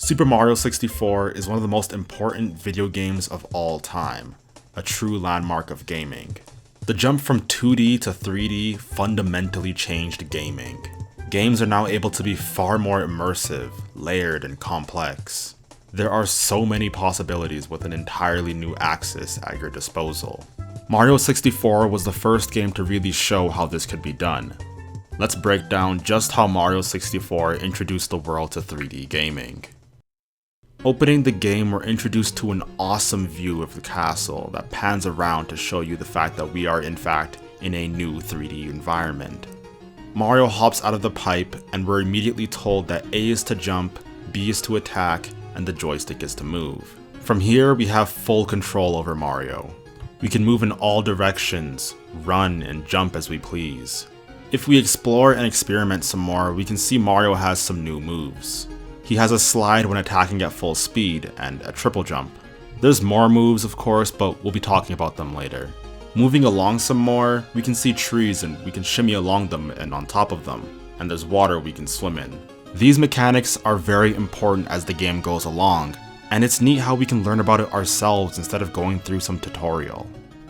Super Mario 64 is one of the most important video games of all time, a true landmark of gaming. The jump from 2D to 3D fundamentally changed gaming. Games are now able to be far more immersive, layered, and complex. There are so many possibilities with an entirely new axis at your disposal. Mario 64 was the first game to really show how this could be done. Let's break down just how Mario 64 introduced the world to 3D gaming. Opening the game, we're introduced to an awesome view of the castle that pans around to show you the fact that we are in fact in a new 3D environment. Mario hops out of the pipe and we're immediately told that A is to jump, B is to attack, and the joystick is to move. From here, we have full control over Mario. We can move in all directions, run and jump as we please. If we explore and experiment some more, we can see Mario has some new moves. He has a slide when attacking at full speed, and a triple jump. There's more moves of course, but we'll be talking about them later. Moving along some more, we can see trees and we can shimmy along them and on top of them, and there's water we can swim in. These mechanics are very important as the game goes along, and it's neat how we can learn about it ourselves instead of going through some tutorial.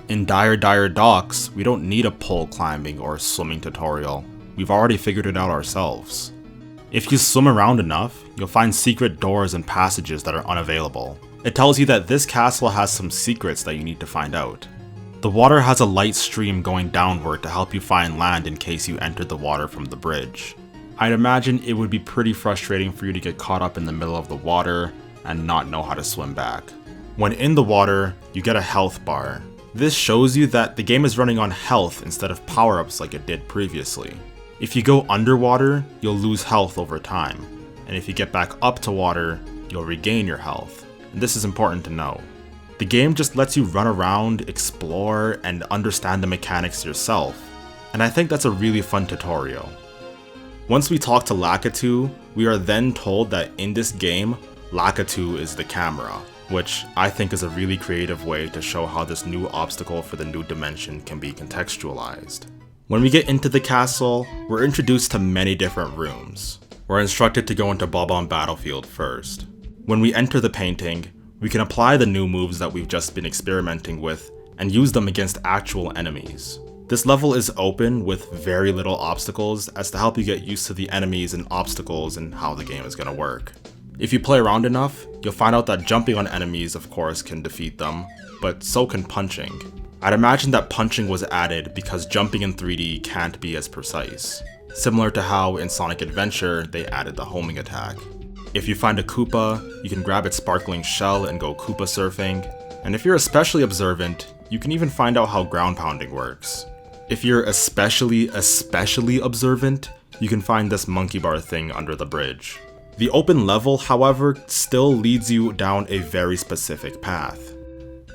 In Dire Docks, we don't need a pole climbing or swimming tutorial, we've already figured it out ourselves. If you swim around enough, you'll find secret doors and passages that are unavailable. It tells you that this castle has some secrets that you need to find out. The water has a light stream going downward to help you find land in case you entered the water from the bridge. I'd imagine it would be pretty frustrating for you to get caught up in the middle of the water and not know how to swim back. When in the water, you get a health bar. This shows you that the game is running on health instead of power-ups like it did previously. If you go underwater, you'll lose health over time, and if you get back up to water, you'll regain your health, and this is important to know. The game just lets you run around, explore, and understand the mechanics yourself, and I think that's a really fun tutorial. Once we talk to Lakitu, we are then told that in this game, Lakitu is the camera, which I think is a really creative way to show how this new obstacle for the new dimension can be contextualized. When we get into the castle, we're introduced to many different rooms. We're instructed to go into Bob-omb Battlefield first. When we enter the painting, we can apply the new moves that we've just been experimenting with and use them against actual enemies. This level is open with very little obstacles as to help you get used to the enemies and obstacles and how the game is going to work. If you play around enough, you'll find out that jumping on enemies of course can defeat them, but so can punching. I'd imagine that punching was added because jumping in 3D can't be as precise, similar to how in Sonic Adventure they added the homing attack. If you find a Koopa, you can grab its sparkling shell and go Koopa surfing, and if you're especially observant, you can even find out how ground pounding works. If you're especially observant, you can find this monkey bar thing under the bridge. The open level, however, still leads you down a very specific path.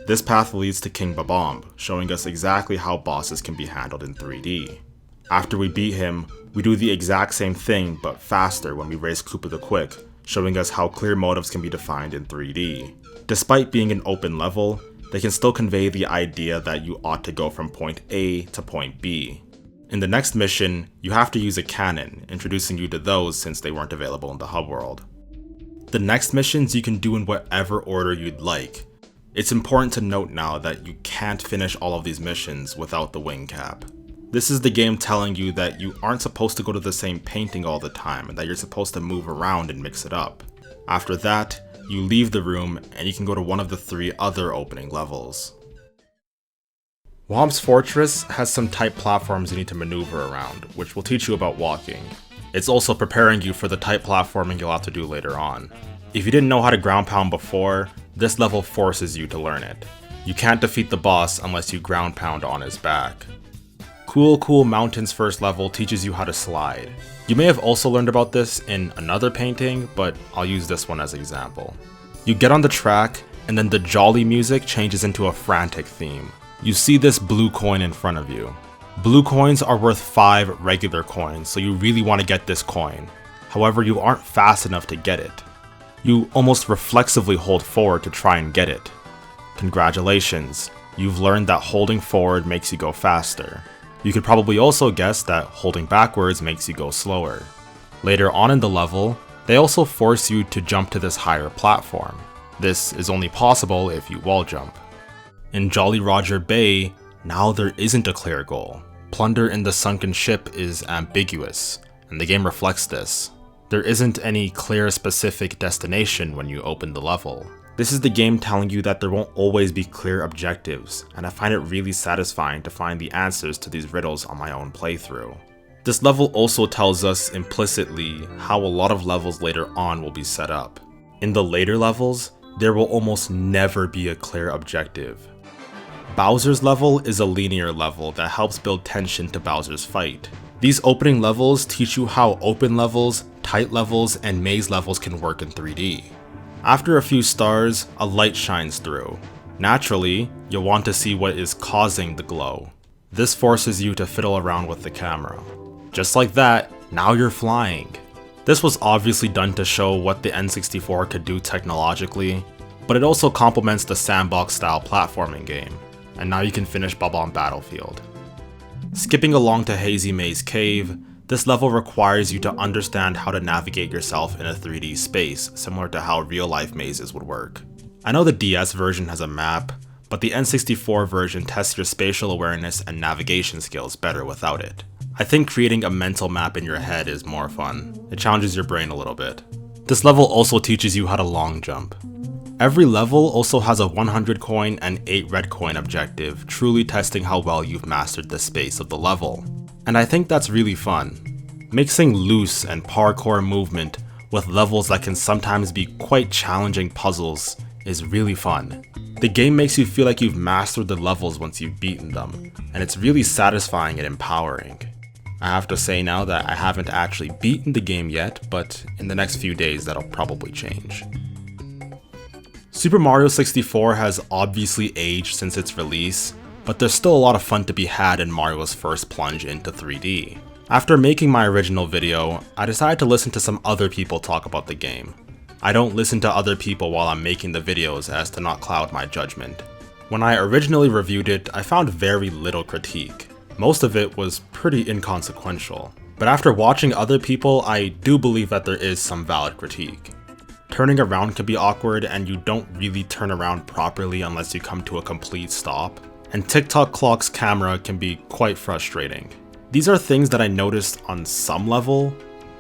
This path leads to King Bob-omb, showing us exactly how bosses can be handled in 3D. After we beat him, we do the exact same thing but faster when we raise Koopa the Quick, showing us how clear motives can be defined in 3D. Despite being an open level, they can still convey the idea that you ought to go from point A to point B. In the next mission, you have to use a cannon, introducing you to those since they weren't available in the hub world. The next missions you can do in whatever order you'd like. It's important to note now that you can't finish all of these missions without the wing cap. This is the game telling you that you aren't supposed to go to the same painting all the time and that you're supposed to move around and mix it up. After that, you leave the room and you can go to one of the 3 other opening levels. Whomp's Fortress has some tight platforms you need to maneuver around, which will teach you about walking. It's also preparing you for the tight platforming you'll have to do later on. If you didn't know how to ground pound before, this level forces you to learn it. You can't defeat the boss unless you ground pound on his back. Cool Mountain's first level teaches you how to slide. You may have also learned about this in another painting, but I'll use this one as an example. You get on the track, and then the jolly music changes into a frantic theme. You see this blue coin in front of you. Blue coins are worth 5 regular coins, so you really want to get this coin. However, you aren't fast enough to get it. You almost reflexively hold forward to try and get it. Congratulations, you've learned that holding forward makes you go faster. You could probably also guess that holding backwards makes you go slower. Later on in the level, They also force you to jump to this higher platform. This is only possible if you wall jump. In Jolly Roger Bay, now there isn't a clear goal. Plunder in the sunken ship is ambiguous, and the game reflects this. There isn't any clear specific destination when you open the level. This is the game telling you that there won't always be clear objectives, and I find it really satisfying to find the answers to these riddles on my own playthrough. This level also tells us implicitly how a lot of levels later on will be set up. In the later levels, there will almost never be a clear objective. Bowser's level is a linear level that helps build tension to Bowser's fight. These opening levels teach you how open levels, tight levels, and maze levels can work in 3D. After a few stars, a light shines through. Naturally, you'll want to see what is causing the glow. This forces you to fiddle around with the camera. Just like that, now you're flying. This was obviously done to show what the N64 could do technologically, but it also complements the sandbox-style platforming game. And now you can finish Bob-omb Battlefield. Skipping along to Hazy Maze Cave, this level requires you to understand how to navigate yourself in a 3D space, similar to how real-life mazes would work. I know the DS version has a map, but the N64 version tests your spatial awareness and navigation skills better without it. I think creating a mental map in your head is more fun. It challenges your brain a little bit. This level also teaches you how to long jump. Every level also has a 100 coin and 8 red coin objective, truly testing how well you've mastered the space of the level. And I think that's really fun. Mixing loose and parkour movement with levels that can sometimes be quite challenging puzzles is really fun. The game makes you feel like you've mastered the levels once you've beaten them, and it's really satisfying and empowering. I have to say now that I haven't actually beaten the game yet, but in the next few days that'll probably change. Super Mario 64 has obviously aged since its release, but there's still a lot of fun to be had in Mario's first plunge into 3D. After making my original video, I decided to listen to some other people talk about the game. I don't listen to other people while I'm making the videos as to not cloud my judgment. When I originally reviewed it, I found very little critique. Most of it was pretty inconsequential. But after watching other people, I do believe that there is some valid critique. Turning around can be awkward, and you don't really turn around properly unless you come to a complete stop. And TikTok Clock's camera can be quite frustrating. These are things that I noticed on some level,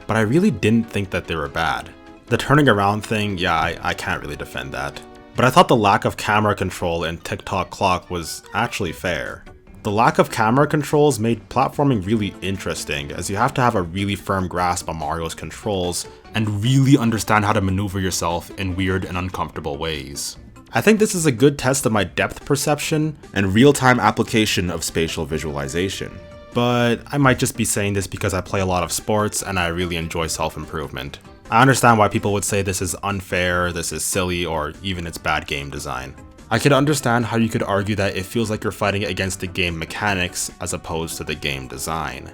but I really didn't think that they were bad. The turning around thing, yeah, I can't really defend that. But I thought the lack of camera control in TikTok Clock was actually fair. The lack of camera controls made platforming really interesting, as you have to have a really firm grasp on Mario's controls and really understand how to maneuver yourself in weird and uncomfortable ways. I think this is a good test of my depth perception and real-time application of spatial visualization. But I might just be saying this because I play a lot of sports and I really enjoy self-improvement. I understand why people would say this is unfair, this is silly, or even it's bad game design. I could understand how you could argue that it feels like you're fighting against the game mechanics as opposed to the game design.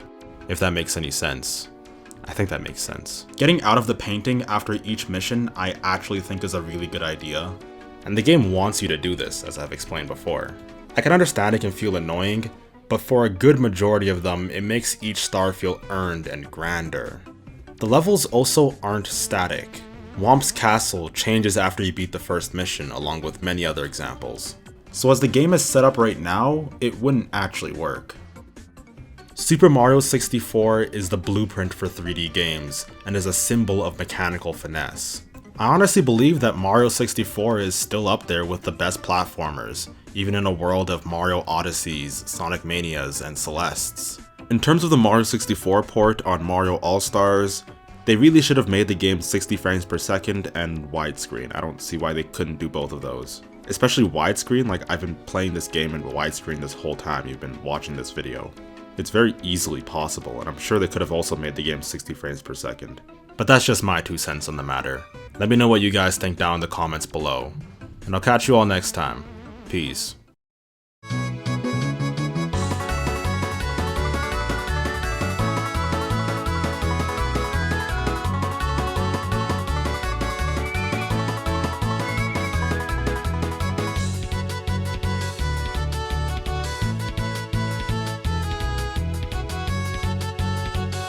If that makes any sense. I think that makes sense. Getting out of the painting after each mission I actually think is a really good idea. And the game wants you to do this, as I've explained before. I can understand it can feel annoying, but for a good majority of them, it makes each star feel earned and grander. The levels also aren't static. Whomp's castle changes after you beat the first mission, along with many other examples. So as the game is set up right now, it wouldn't actually work. Super Mario 64 is the blueprint for 3D games, and is a symbol of mechanical finesse. I honestly believe that Mario 64 is still up there with the best platformers, even in a world of Mario Odysseys, Sonic Manias, and Celestes. In terms of the Mario 64 port on Mario All-Stars, they really should have made the game 60 frames per second and widescreen. I don't see why they couldn't do both of those. Especially widescreen, like I've been playing this game in widescreen this whole time you've been watching this video. It's very easily possible, and I'm sure they could have also made the game 60 frames per second. But that's just my 2 cents on the matter. Let me know what you guys think down in the comments below. And I'll catch you all next time. Peace.